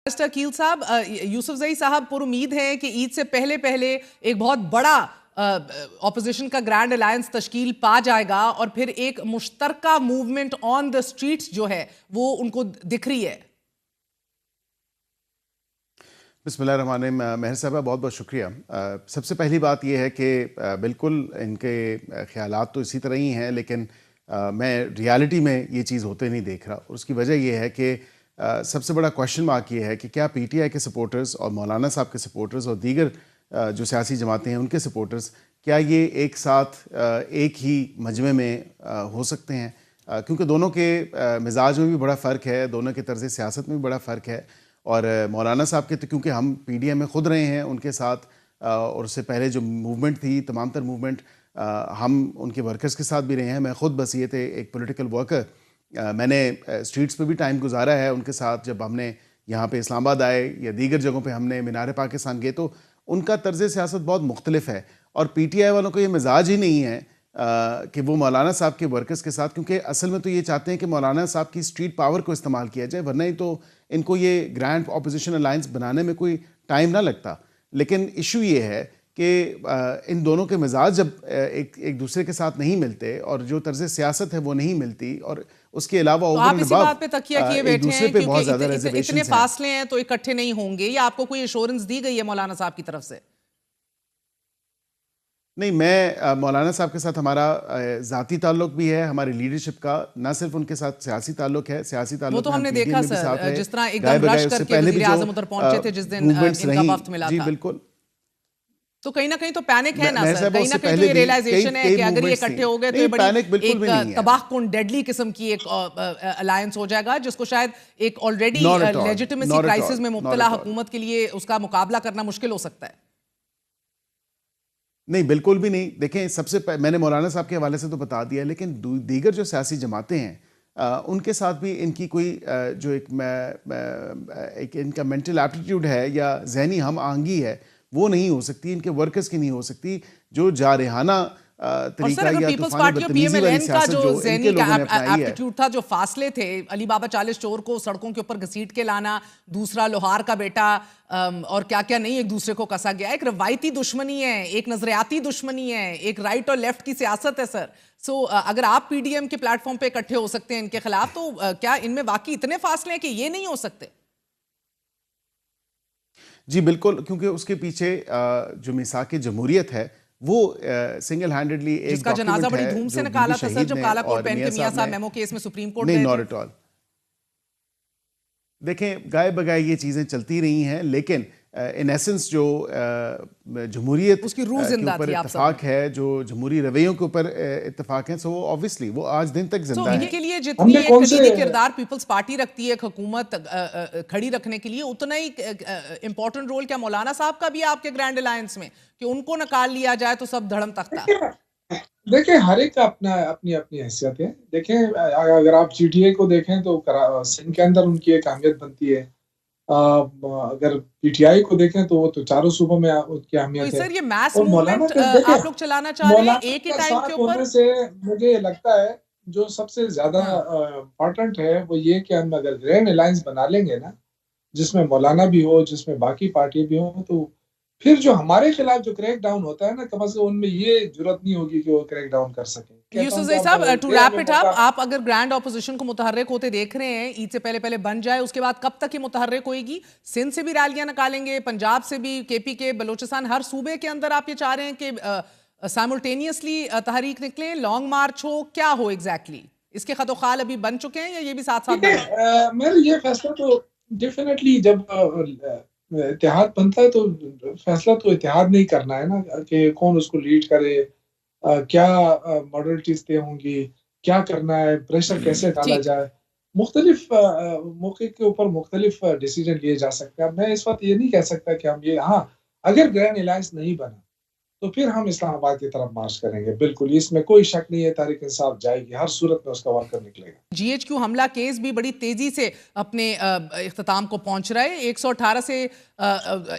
अकील साहब, यूसुफजई साहब पुरुमीद हैं कि ईद से पहले पहले एक बहुत बड़ा ऑपोजिशन का ग्रैंड अलायंस तश्कील पा जाएगा और फिर एक मुश्तरका मूवमेंट ऑन द स्ट्रीट्स जो है वो उनको दिख रही है। बिस्मिल्लाहिर्रहमानिर्रहीम। महर साहब बहुत बहुत शुक्रिया। सबसे पहली बात यह है कि बिल्कुल इनके ख्यालात तो इसी तरह ही हैं, लेकिन मैं रियलिटी में ये चीज़ होते नहीं देख रहा। और उसकी वजह यह है कि सबसे बड़ा क्वेश्चन मार्क ये है कि क्या पीटीआई के सपोर्टर्स और मौलाना साहब के सपोर्टर्स और दीगर जो सियासी जमातें हैं उनके सपोर्टर्स, क्या ये एक साथ एक ही मजमे में हो सकते हैं? क्योंकि दोनों के मिजाज में भी बड़ा फ़र्क है, दोनों के तर्ज़ सियासत में भी बड़ा फ़र्क है। और मौलाना साहब के तो क्योंकि हम पीडीएम में ख़ुद रहे हैं उनके साथ, और उससे पहले जो मूवमेंट थी, तमाम तर मूवमेंट, हम उनके वर्कर्स के साथ भी रहे हैं। मैं ख़ुद बस ये थे एक पॉलिटिकल वर्कर, मैंने स्ट्रीट्स पे भी टाइम गुजारा है उनके साथ। जब हमने यहाँ पे इस्लामाबाद आए या दीगर जगहों पे हमने मीनार पाकिस्तान गए, तो उनका तर्ज़ सियासत बहुत मुख्तलिफ है। और पीटीआई वालों को ये मिजाज ही नहीं है कि वो मौलाना साहब के वर्कर्स के साथ, क्योंकि असल में तो ये चाहते हैं कि मौलाना साहब की स्ट्रीट पावर को इस्तेमाल किया जाए, वरना ही तो इनको ये ग्रैंड अपोजिशन अलायंस बनाने में कोई टाइम ना लगता। लेकिन इशू ये है कि इन दोनों के मिजाज जब एक दूसरे के साथ नहीं मिलते और जो तर्ज़ सियासत है वो नहीं मिलती, और उसके अलावा तो आप इसी बात पे तकिया किए बैठे हैं कि इतने फासले हैं तो इकट्ठे नहीं होंगे, या आपको कोई एश्योरेंस दी गई है मौलाना साहब की तरफ से? नहीं, मैं मौलाना साहब के साथ हमारा ज़ाती ताल्लुक भी है, हमारी लीडरशिप का, ना सिर्फ उनके साथ सियासी ताल्लुक है। सियासी ताल्लुक वो तो हमने देखा सर, जिस तरह एकदम रश करके वज़ीर आज़म उधर पहुंचे थे जिस दिन इनका वफ्द मिला था। जी बिल्कुल। तो कहीं ना कहीं तो पैनिक है ना सर, कहीं ना कहीं तो ये रियलाइजेशन है कि अगर ये इकट्ठे हो गए तो ये बड़ी एक तबाहकुन डेडली किस्म की एक अलायंस हो जाएगा, जिसको शायद एक ऑलरेडी लेजिटिमेसी क्राइसिस में मुब्तला हुकूमत के लिए उसका मुकाबला करना मुश्किल हो सकता है। नहीं, बिल्कुल भी नहीं। देखें, मैंने मौलाना साहब के हवाले से तो बता दिया, लेकिन दीगर जो सियासी जमातें हैं उनके साथ भी इनकी कोई जो एक इनका मेंटल एप्टीट्यूड है या जहनी हम आहंगी है, वो नहीं हो सकती, इनके वर्कर्स की नहीं हो सकती। जो जारहाना तरीका या पीपल्स पार्टी और पीएमएलएन का जो ज़हनी एप्टीट्यूड था, जो फासले थे, अली बाबा चालीस चोर को सड़कों के ऊपर घसीट के लाना, दूसरा लोहार का बेटा, और क्या क्या नहीं एक दूसरे को कसा गया। एक रवायती दुश्मनी है, एक नजरियाती दुश्मनी है, एक राइट और लेफ्ट की सियासत है सर। सो अगर आप पीडीएम के प्लेटफॉर्म पे इकट्ठे हो सकते हैं इनके खिलाफ, तो क्या इनमें वाकई इतने फासले हैं कि ये नहीं हो सकते? जी बिल्कुल, क्योंकि उसके पीछे जो मिसाक जमहूरियत है वो सिंगल हैंडेडली एक जिसका जनाजा बड़ी धूम से निकाला था सर, जब काला कोट पहन के मियां साहब मेमो केस में सुप्रीम कोर्ट गए थे। Not at all. देखें, गाय बगाए ये चीज़ें चलती रही हैं, लेकिन इन एसेंस जो जमहूरियत उसकी रूह जिंदा थी, इत्तेफाक है, जो जमहूरी रवैयों के ऊपर इत्तेफाक है, सो वो ऑब्वियसली वो आज दिन तक जिंदा है। इनके लिए जितनी एक कलीदी किरदार पीपल्स पार्टी रखती है एक हुकूमत खड़ी रखने के लिए, उतना ही इंपॉर्टेंट रोल क्या मौलाना साहब का भी है आपके ग्रैंड अलायंस में, कि उनको निकाल लिया जाए तो सब धड़म तख्ता? देखिए, हर एक का अपनी अपनी हैसियत है। देखें, अगर आप जीटीए को देखें तो सिंध के अंदर उनकी एक अहमियत बनती है। अगर पीटीआई को देखें तो वो तो चारों सूबों में उनकी अहमियत है। सर, ये मैस मूवमेंट आप लोग चलाना चाह रहे हैं एक ही टाइम के ऊपर से, मुझे लगता है जो सबसे ज्यादा इम्पोर्टेंट है वो ये कि हम अगर ग्रैंड अलायंस बना लेंगे ना, जिसमें मौलाना भी हो, जिसमें बाकी पार्टी भी हो, तो फिर जो हमारे खिलाफ जो क्रैक डाउन होता है ना, कम से कम उनमें ये जरूरत नहीं होगी कि वो क्रैक डाउन कर सकें। यूसुफजई साहब, टू रैप इट अप, आप अगर ग्रैंड ऑपोजिशन को मुतहर्रिक होते देख रहे हैं, ईद से पहले पहले बन जाए, उसके बाद कब तक ये मुतहर्रिक होएगी? सिंध से भी रैलियां निकालेंगे, पंजाब से भी, केपी के, बलोचिस्तान, हर सूबे के अंदर आप ये चाह रहे हैं कि साइमल्टेनियसली तहरीक निकले, लॉन्ग मार्च हो, क्या हो एग्जैक्टली? इसके खतोखाल अभी बन चुके हैं या ये भी साथ साथ? मेरा ये फैसला तो डेफिनेटली जब इत्तेहाद बनता है तो फैसला तो इत्तेहाद नहीं करना है ना, कि कौन उसको लीड करे, क्या मॉडलिटीज तय होंगी, क्या करना है, प्रेशर कैसे डाला जाए, मुख्तलिफ मौके के ऊपर मुख्तलिफ डिसीजन लिए जा सकते हैं। मैं इस वक्त ये नहीं कह सकता कि हम ये, हाँ, अगर ग्रैंड अलायंस नहीं बना तो फिर हम इस्लामाबाद की तरफ मार्च करेंगे, बिल्कुल, इसमें कोई शक नहीं है। तहरीक इंसाफ जाएगी, हर सूरत में उसका वर्कर निकलेगा। जीएचक्यू हमला केस भी बड़ी तेजी से अपने इख्तिताम को पहुंच रहा है। 118 से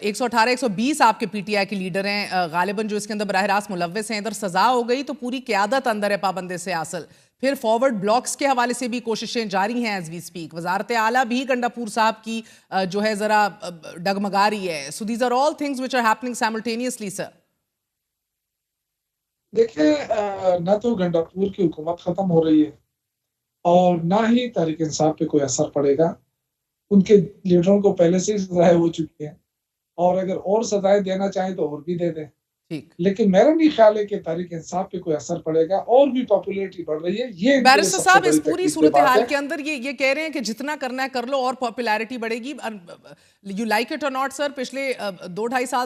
120 आपके पीटीआई के लीडर हैं गालिबन, जो इसके अंदर बराह रास्त मुलव्वस हैं। इधर सजा हो गई तो पूरी क़यादत अंदर है पाबंद से आसल। پھر فارورڈ بلاکس کے حوالے سے بھی کوششیں جاری ہیں ایز وی اسپیک. وزارت اعلیٰ بھی گنڈاپور صاحب کی جو ہے ذرا ڈگمگا رہی ہے. So these are all things which are happening simultaneously sir. دیکھیں نہ تو گنڈاپور کی حکومت ختم ہو رہی ہے اور نہ ہی تحریک انصاف پہ کوئی اثر پڑے گا. ان کے لیڈروں کو پہلے سے ہی سزائیں ہو چکی ہیں اور اگر اور سزائیں دینا چاہیں تو اور بھی دے دیں. لیکن میرا نہیں خیال ہے کہ تحریک انصاف پہ کوئی اثر پڑے گا. اور بھی پاپولیرٹی بڑھ رہی ہے. یہ بیرسٹر صاحب اس پوری صورتحال کے اندر یہ کہہ رہے ہیں کہ جتنا کرنا ہے کر لو اور پاپولیرٹی بڑھے گی. یو لائک اٹ اور ناٹ سر, پچھلے 2-2.5 سال